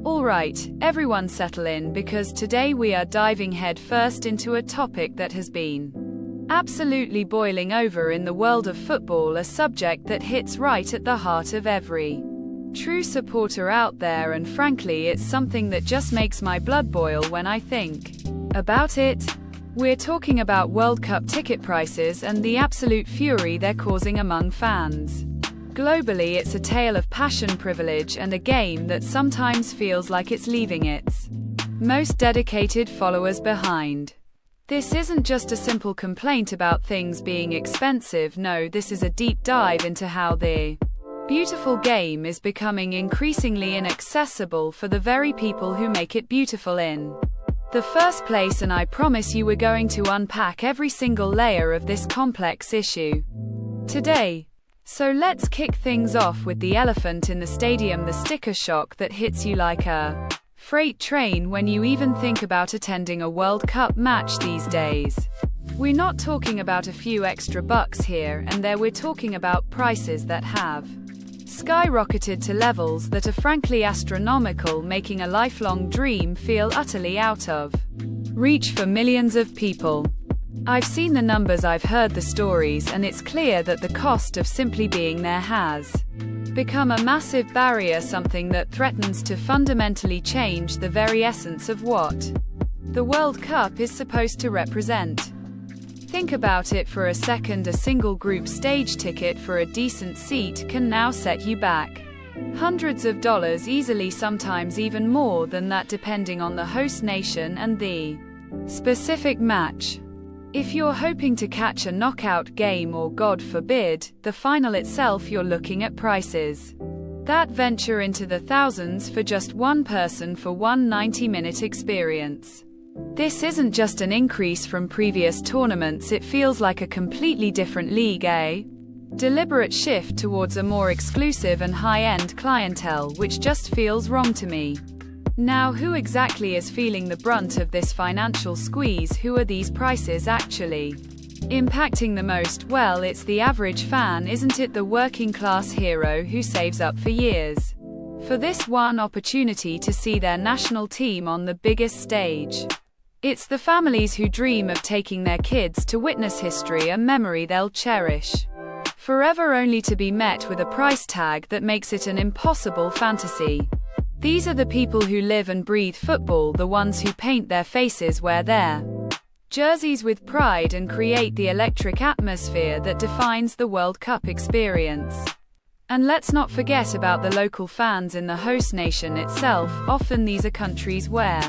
Alright, everyone settle in because today we are diving headfirst into a topic that has been absolutely boiling over in the world of football, a subject that hits right at the heart of every true supporter out there, and frankly it's something that just makes my blood boil when I think about it. We're talking about World Cup ticket prices and the absolute fury they're causing among fans. Globally, it's a tale of passion, privilege, and a game that sometimes feels like it's leaving its most dedicated followers behind. This isn't just a simple complaint about things being expensive, no, this is a deep dive into how the beautiful game is becoming increasingly inaccessible for the very people who make it beautiful in the first place, and I promise you we're going to unpack every single layer of this complex issue today. So let's kick things off with the elephant in the stadium, the sticker shock that hits you like a freight train when you even think about attending a World Cup match these days. We're not talking about a few extra bucks here and there, we're talking about prices that have skyrocketed to levels that are frankly astronomical, making a lifelong dream feel utterly out of reach for millions of people. I've seen the numbers, I've heard the stories, and it's clear that the cost of simply being there has become a massive barrier, something that threatens to fundamentally change the very essence of what the World Cup is supposed to represent. Think about it for a second. A single group stage ticket for a decent seat can now set you back hundreds of dollars easily, sometimes even more than that depending on the host nation and the specific match. If you're hoping to catch a knockout game or, God forbid, the final itself, you're looking at prices that venture into the thousands for just one person for one 90-minute experience. This isn't just an increase from previous tournaments, it feels like a completely different league, a deliberate shift towards a more exclusive and high-end clientele, which just feels wrong to me. Now, who exactly is feeling the brunt of this financial squeeze? Who are these prices actually impacting the most? Well, it's the average fan, isn't it? The working class hero who saves up for years for this one opportunity to see their national team on the biggest stage. It's the families who dream of taking their kids to witness history, a memory they'll cherish forever, only to be met with a price tag that makes it an impossible fantasy. These are the people who live and breathe football, the ones who paint their faces, wear their jerseys with pride, and create the electric atmosphere that defines the World Cup experience. And let's not forget about the local fans in the host nation itself. Often these are countries where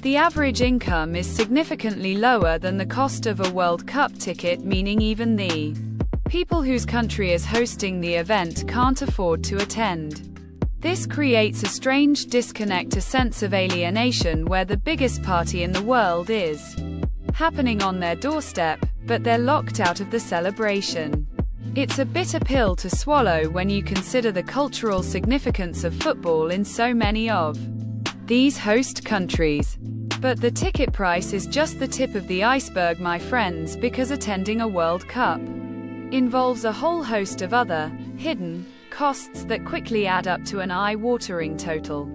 the average income is significantly lower than the cost of a World Cup ticket, meaning even the people whose country is hosting the event can't afford to attend. This creates a strange disconnect, a sense of alienation, where the biggest party in the world is happening on their doorstep, but they're locked out of the celebration. It's a bitter pill to swallow when you consider the cultural significance of football in so many of these host countries. But the ticket price is just the tip of the iceberg, my friends, because attending a World Cup involves a whole host of other, hidden costs that quickly add up to an eye-watering total.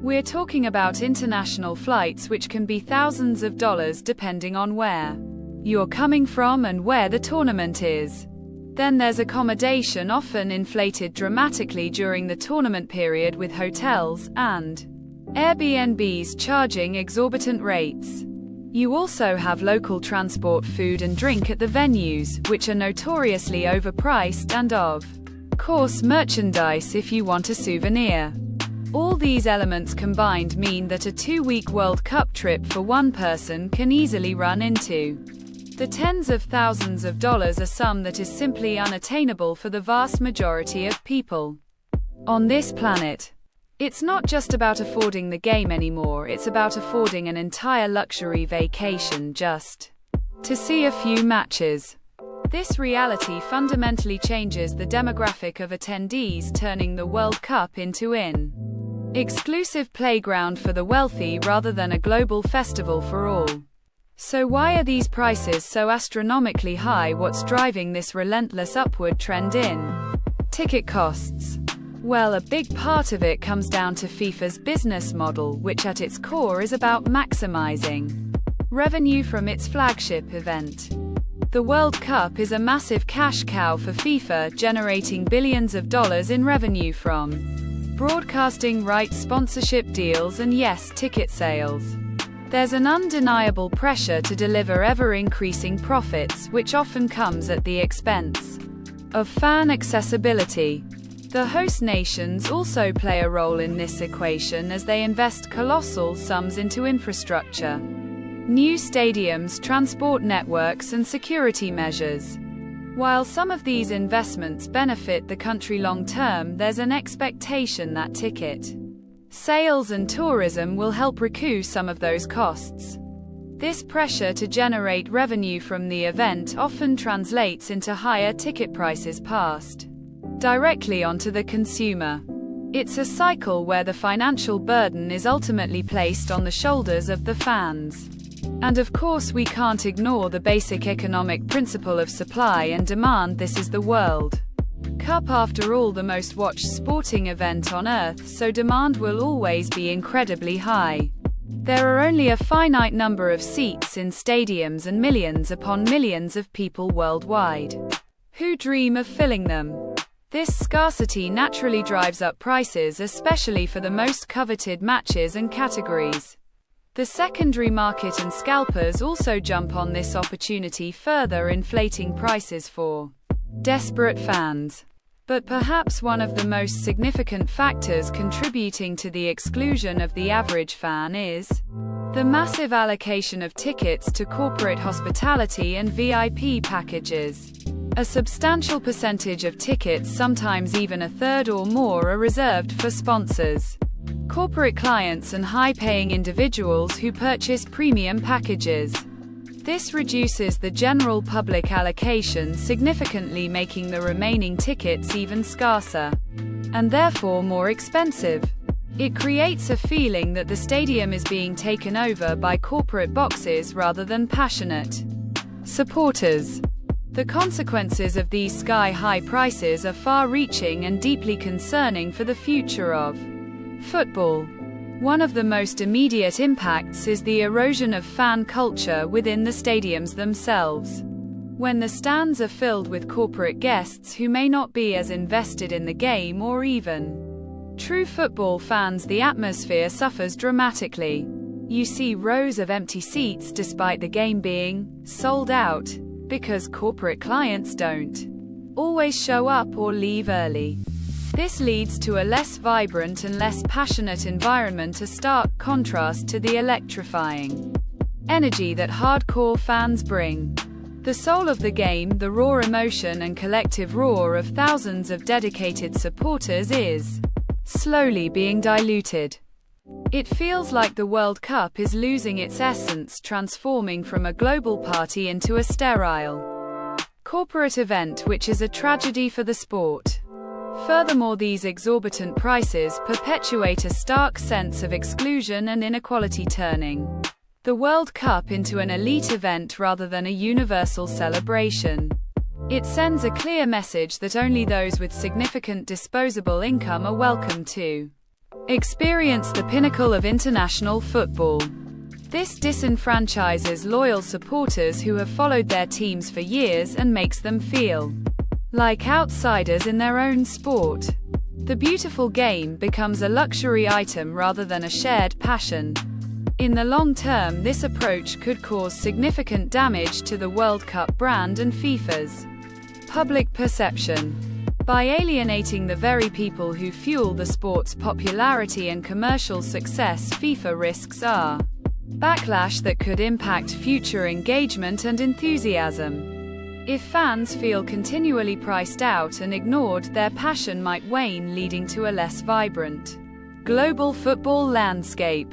We're talking about international flights, which can be thousands of dollars depending on where you're coming from and where the tournament is. Then there's accommodation, often inflated dramatically during the tournament period, with hotels and Airbnbs charging exorbitant rates. You also have local transport, food and drink at the venues, which are notoriously overpriced, and of course merchandise if you want a souvenir. All these elements combined mean that a 2-week World Cup trip for one person can easily run into the tens of thousands of dollars, a sum that is simply unattainable for the vast majority of people on this planet. It's not just about affording the game anymore, it's about affording an entire luxury vacation just to see a few matches. This reality fundamentally changes the demographic of attendees, turning the World Cup into an exclusive playground for the wealthy rather than a global festival for all. So why are these prices so astronomically high? What's driving this relentless upward trend in ticket costs? Well, a big part of it comes down to FIFA's business model, which at its core is about maximizing revenue from its flagship event. The World Cup is a massive cash cow for FIFA, generating billions of dollars in revenue from broadcasting rights, sponsorship deals, and yes, ticket sales. There's an undeniable pressure to deliver ever-increasing profits, which often comes at the expense of fan accessibility. The host nations also play a role in this equation as they invest colossal sums into infrastructure, new stadiums, transport networks, and security measures. While some of these investments benefit the country long-term, there's an expectation that ticket sales and tourism will help recoup some of those costs. This pressure to generate revenue from the event often translates into higher ticket prices passed directly onto the consumer. It's a cycle where the financial burden is ultimately placed on the shoulders of the fans. And of course, we can't ignore the basic economic principle of supply and demand. This is the World Cup, after all, the most watched sporting event on Earth, so demand will always be incredibly high. There are only a finite number of seats in stadiums and millions upon millions of people worldwide who dream of filling them. This scarcity naturally drives up prices, especially for the most coveted matches and categories. The secondary market and scalpers also jump on this opportunity, further inflating prices for desperate fans. But perhaps one of the most significant factors contributing to the exclusion of the average fan is the massive allocation of tickets to corporate hospitality and VIP packages. A substantial percentage of tickets, sometimes even a third or more, are reserved for sponsors, corporate clients, and high-paying individuals who purchase premium packages. This reduces the general public allocation significantly, making the remaining tickets even scarcer, and therefore more expensive. It creates a feeling that the stadium is being taken over by corporate boxes rather than passionate supporters. The consequences of these sky-high prices are far-reaching and deeply concerning for the future of football. One of the most immediate impacts is the erosion of fan culture within the stadiums themselves. When the stands are filled with corporate guests who may not be as invested in the game or even true football fans, the atmosphere suffers dramatically. You see rows of empty seats despite the game being sold out, because corporate clients don't always show up or leave early. This leads to a less vibrant and less passionate environment, a stark contrast to the electrifying energy that hardcore fans bring. The soul of the game, the raw emotion and collective roar of thousands of dedicated supporters, is slowly being diluted. It feels like the World Cup is losing its essence, transforming from a global party into a sterile corporate event, which is a tragedy for the sport. Furthermore, these exorbitant prices perpetuate a stark sense of exclusion and inequality, turning the World Cup into an elite event rather than a universal celebration. It sends a clear message that only those with significant disposable income are welcome to experience the pinnacle of international football. This disenfranchises loyal supporters who have followed their teams for years and makes them feel like outsiders in their own sport. The beautiful game becomes a luxury item rather than a shared passion. In the long term, this approach could cause significant damage to the World Cup brand and FIFA's public perception. By alienating the very people who fuel the sport's popularity and commercial success, FIFA risks a backlash that could impact future engagement and enthusiasm. If fans feel continually priced out and ignored, their passion might wane, leading to a less vibrant global football landscape.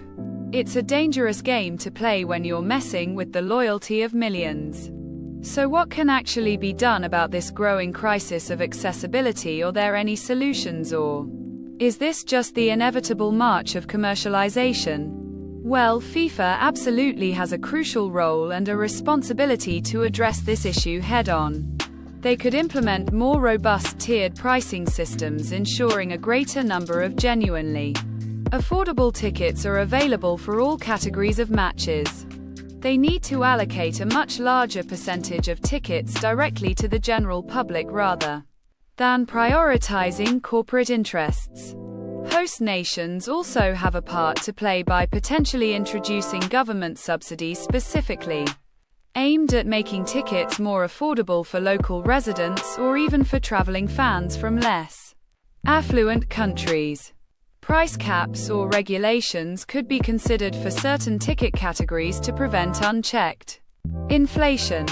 It's a dangerous game to play when you're messing with the loyalty of millions. So what can actually be done about this growing crisis of accessibility? Are there any solutions, or is this just the inevitable march of commercialization? Well, FIFA absolutely has a crucial role and a responsibility to address this issue head-on. They could implement more robust tiered pricing systems, ensuring a greater number of genuinely affordable tickets are available for all categories of matches. They need to allocate a much larger percentage of tickets directly to the general public rather than prioritizing corporate interests. Host nations also have a part to play by potentially introducing government subsidies specifically aimed at making tickets more affordable for local residents or even for traveling fans from less affluent countries. Price caps or regulations could be considered for certain ticket categories to prevent unchecked inflation.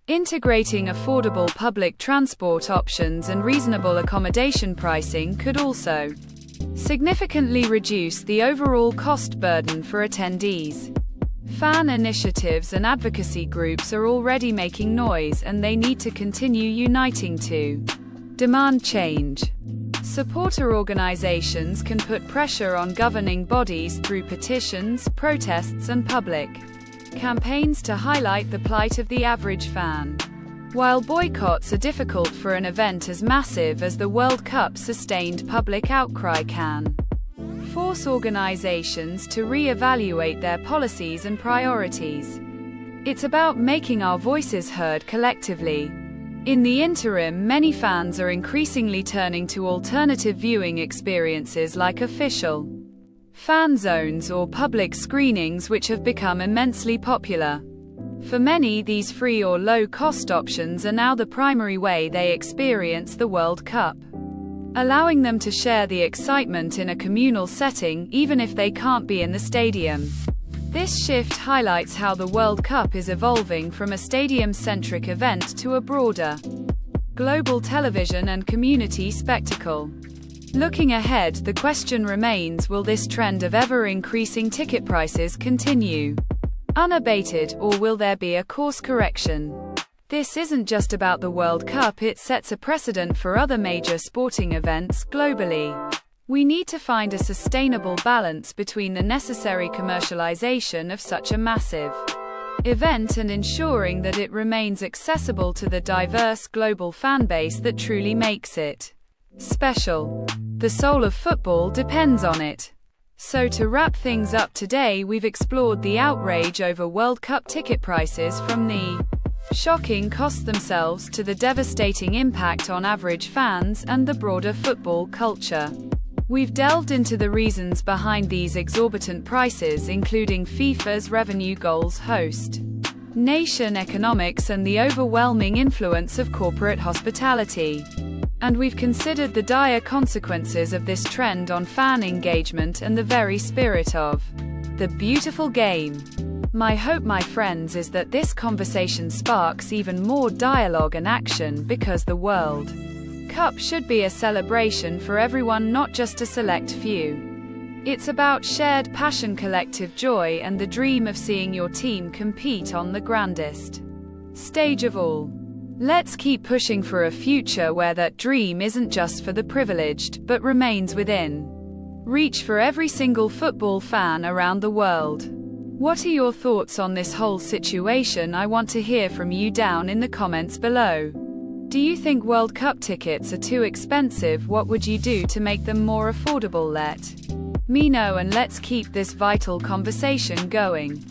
Integrating affordable public transport options and reasonable accommodation pricing could also significantly reduce the overall cost burden for attendees. Fan initiatives and advocacy groups are already making noise, and they need to continue uniting to demand change. Supporter organizations can put pressure on governing bodies through petitions, protests, and public campaigns to highlight the plight of the average fan. While boycotts are difficult for an event as massive as the World Cup, sustained public outcry can force organizations to re-evaluate their policies and priorities. It's about making our voices heard collectively. In the interim, many fans are increasingly turning to alternative viewing experiences like official fan zones or public screenings, which have become immensely popular. For many, these free or low-cost options are now the primary way they experience the World Cup, allowing them to share the excitement in a communal setting, even if they can't be in the stadium. This shift highlights how the World Cup is evolving from a stadium-centric event to a broader, global television and community spectacle. Looking ahead, the question remains: will this trend of ever-increasing ticket prices continue unabated, or will there be a course correction? This isn't just about the World Cup, it sets a precedent for other major sporting events globally. We need to find a sustainable balance between the necessary commercialization of such a massive event and ensuring that it remains accessible to the diverse global fan base that truly makes it special. The soul of football depends on it. So to wrap things up today, we've explored the outrage over World Cup ticket prices, from the shocking costs themselves to the devastating impact on average fans and the broader football culture. We've delved into the reasons behind these exorbitant prices, including FIFA's revenue goals, host nation economics, and the overwhelming influence of corporate hospitality. And we've considered the dire consequences of this trend on fan engagement and the very spirit of the beautiful game. My hope, my friends, is that this conversation sparks even more dialogue and action, because the World Cup should be a celebration for everyone, not just a select few. It's about shared passion, collective joy, and the dream of seeing your team compete on the grandest stage of all. Let's keep pushing for a future where that dream isn't just for the privileged, but remains within reach for every single football fan around the world. What are your thoughts on this whole situation? I want to hear from you down in the comments below. Do you think World Cup tickets are too expensive? What would you do to make them more affordable? Let me know, and let's keep this vital conversation going.